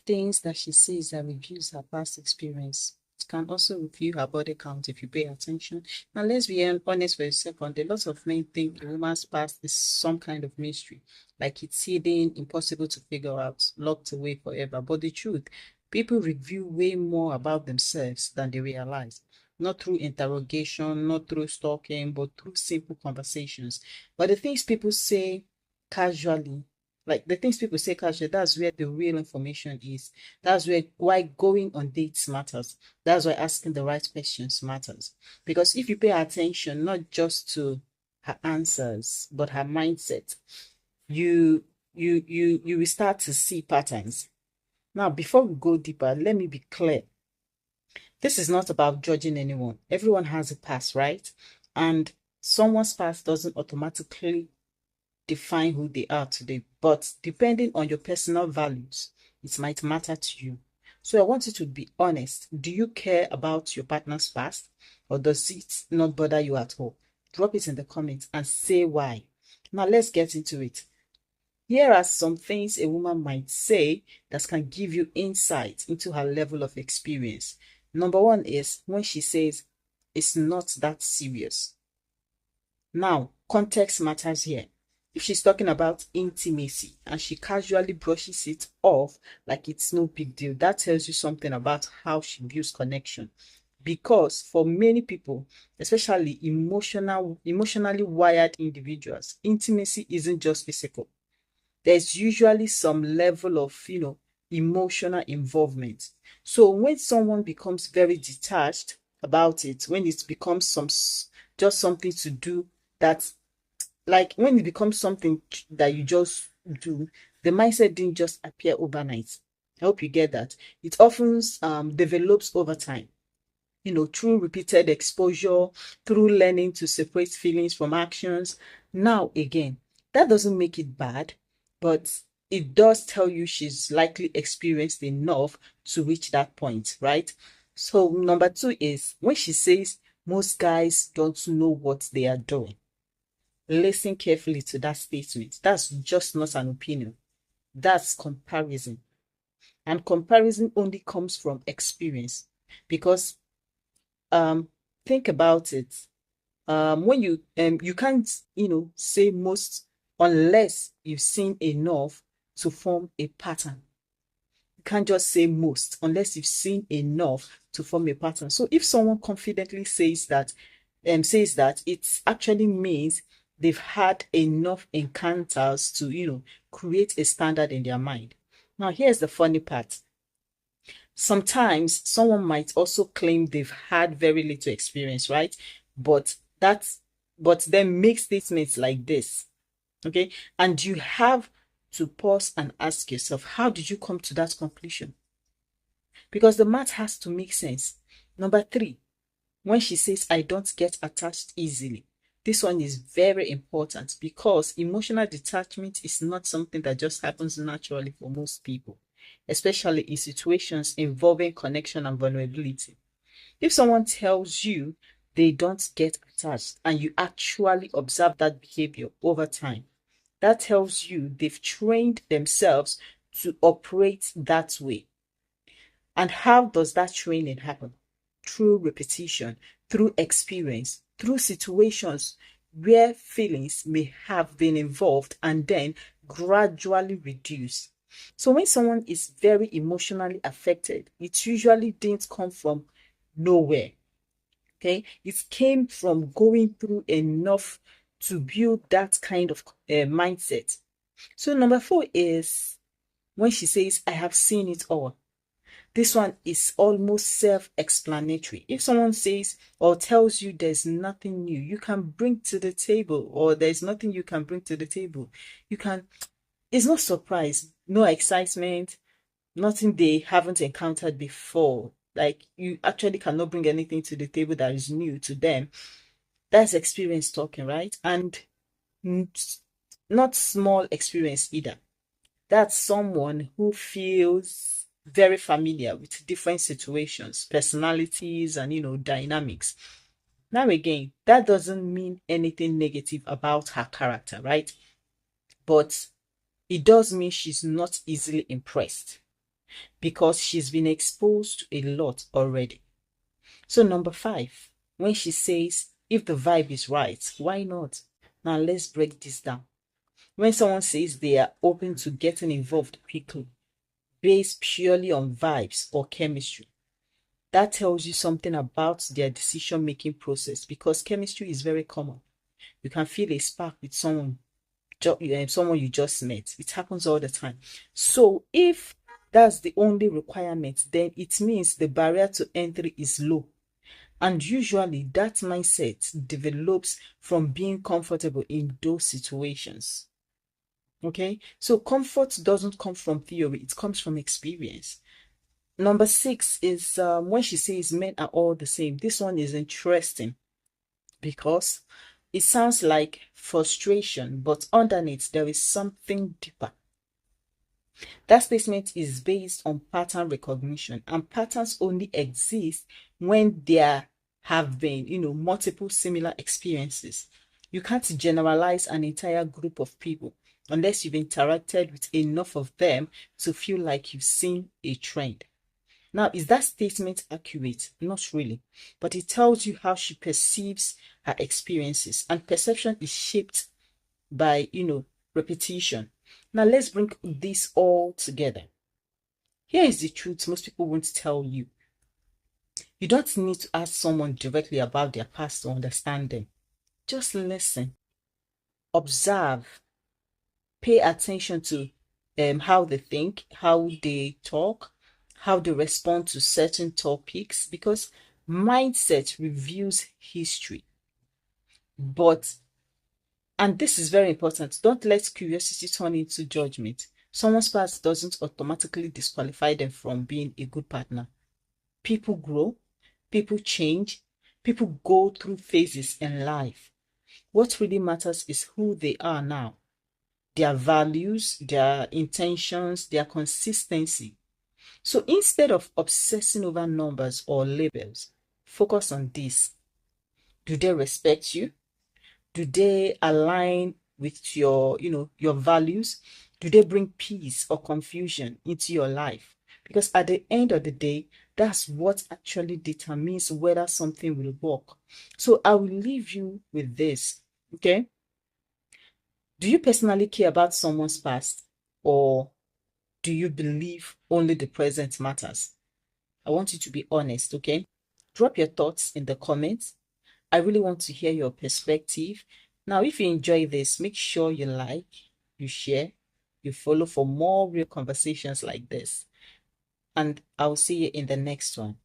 things that she says that reveals her past experience. It can also reveal her body count if you pay attention. Now, let's be honest for a second. A lot of men think a woman's past is some kind of mystery, like it's hidden, impossible to figure out, locked away forever. But the truth, people reveal way more about themselves than they realize. Not through interrogation, not through stalking, but through simple conversations. But the things people say casually, like the things people say casually, that's where the real information is. That's why going on dates matters. That's why asking the right questions matters. Because if you pay attention not just to her answers, but her mindset, you will start to see patterns. Now, before we go deeper, let me be clear. This is not about judging anyone. Everyone has a past, right? And someone's past doesn't automatically define who they are today, but depending on your personal values, it might matter to you. So I want you to be honest. Do you care about your partner's past, or does it not bother you at all? Drop it in the comments and say why. Now let's get into it. Here are some things a woman might say that can give you insight into her level of experience. Number one is when she says, it's not that serious. Now, context matters here. If she's talking about intimacy and she casually brushes it off like it's no big deal, that tells you something about how she views connection. Because for many people, especially emotionally wired individuals, intimacy isn't just physical. There's usually some level of, emotional involvement. So when someone becomes very detached about it, when it becomes just something to do, that, like, when it becomes something that you just do, the mindset didn't just appear overnight. I hope you get that. It often develops over time, through repeated exposure, through learning to separate feelings from actions. Now, again, that doesn't make it bad, but it does tell you she's likely experienced enough to reach that point, right? So number two is when she says most guys don't know what they are doing. Listen carefully to that statement. That's just not an opinion. That's comparison. And comparison only comes from experience. Because think about it. When you can't, say most unless you've seen enough to form a pattern. You can't just say most unless you've seen enough to form a pattern. So if someone confidently says that, it actually means they've had enough encounters to, create a standard in their mind. Now, here's the funny part. Sometimes someone might also claim they've had very little experience, right? But then make statements like this, okay? And you have to pause and ask yourself, how did you come to that conclusion? Because the math has to make sense. Number three, when she says, I don't get attached easily. This one is very important because emotional detachment is not something that just happens naturally for most people, especially in situations involving connection and vulnerability. If someone tells you they don't get attached and you actually observe that behavior over time, that tells you they've trained themselves to operate that way. And how does that training happen? Through repetition, through experience, through situations where feelings may have been involved and then gradually reduce. So when someone is very emotionally affected, it usually didn't come from nowhere. Okay, it came from going through enough to build that kind of mindset. So number four is when she says, I have seen it all. This one is almost self-explanatory. If someone says or tells you there's nothing new you can bring to the table, or there's nothing you can bring to the table, it's no surprise, no excitement, nothing they haven't encountered before. Like, you actually cannot bring anything to the table that is new to them. That's experience talking, right? And not small experience either. That's someone who feels very familiar with different situations, personalities, and dynamics. Now again, that doesn't mean anything negative about her character, right? But it does mean she's not easily impressed. because she's been exposed to a lot already. So number 5, when she says, if the vibe is right, why not? Now let's break this down. When someone says they are open to getting involved quickly, based purely on vibes or chemistry, that tells you something about their decision-making process, because chemistry is very common. You can feel a spark with someone you just met. It happens all the time. So if that's the only requirement, then it means the barrier to entry is low. And usually that mindset develops from being comfortable in those situations. Okay, so comfort doesn't come from theory, it comes from experience. Number 6 is when she says men are all the same. This one is interesting because it sounds like frustration, but underneath there is something deeper. That statement is based on pattern recognition, and patterns only exist when there have been, multiple similar experiences. You can't generalize an entire group of people unless you've interacted with enough of them to feel like you've seen a trend. Now, is that statement accurate? Not really, but it tells you how she perceives her experiences, and perception is shaped by, repetition. Now, let's bring this all together. Here is the truth most people won't tell you. You don't need to ask someone directly about their past to understand them. Just listen, observe, pay attention to how they think, how they talk, how they respond to certain topics, because mindset reveals history. And this is very important, don't let curiosity turn into judgment. Someone's past doesn't automatically disqualify them from being a good partner. People grow, people change, people go through phases in life. What really matters is who they are now, their values, their intentions, their consistency. So instead of obsessing over numbers or labels, focus on this. Do they respect you? Do they align with your values? Do they bring peace or confusion into your life? Because at the end of the day, that's what actually determines whether something will work. So I will leave you with this, okay? Do you personally care about someone's past, or do you believe only the present matters? I want you to be honest, okay? Drop your thoughts in the comments. I really want to hear your perspective. Now, if you enjoy this, make sure you like, you share, you follow for more real conversations like this. And I'll see you in the next one.